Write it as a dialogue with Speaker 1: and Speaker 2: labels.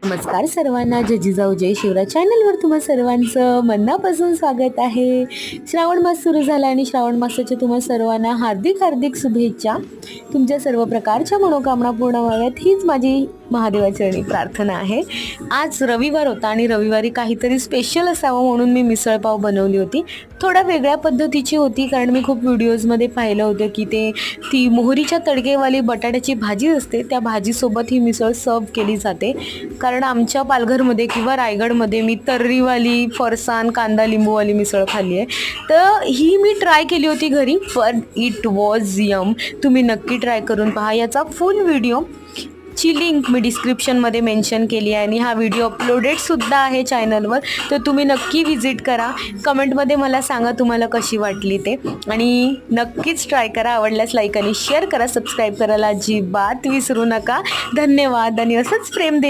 Speaker 1: नमस्कार सर्वांना, जय जिजाऊ जय शिवराय चॅनलवर तुम्हा सर्वांचं मनापासून स्वागत आहे। श्रावण मास सुरू झाला आणि श्रावण मासाच्या तुम्हा सर्वांना हार्दिक हार्दिक शुभेच्छा। तुमच्या सर्व प्रकारच्या मनोकामना पूर्ण व्हाव्यात हीच माझी महादेवाचरणी प्रार्थना आहे। आज रविवार होता आणि रविवारी काहीतरी स्पेशल असावं म्हणून मी मिसळपाव बनवली होती। थोडा वेगळ्या पद्धतीची होती, कारण मी खूप व्हिडिओजमध्ये पाहिलं होतं की ती मोहरीच्या तडकेवाली बटाट्याची भाजी असते, त्या भाजीसोबत ही मिसळ सर्व केली जाते। कारण आमच्या पालघरमध्ये किंवा रायगडमध्ये मी तर्रीवाली फरसाण कांदा लिंबूवाली मिसळ खाल्ली आहे, तर ही मी ट्राय केली होती घरी, पण इट वॉज यम। तुम्ही नक्की ट्राय करून पहा। याचा फुल व्हिडिओ ची लिंक मी डिस्क्रिप्शनमध्ये मेन्शन केली आहे आणि हा व्हिडिओ अपलोडेड सुद्धा आहे चॅनलवर, तर तुम्ही नक्की व्हिजिट करा। कमेंटमध्ये मला सांगा तुम्हाला कशी वाटली ते, आणि नक्कीच ट्राय करा। आवडल्यास लाईक आणि शेअर करा, सबस्क्राईब करायला अजिबात विसरू नका। धन्यवाद आणि असंच प्रेम देत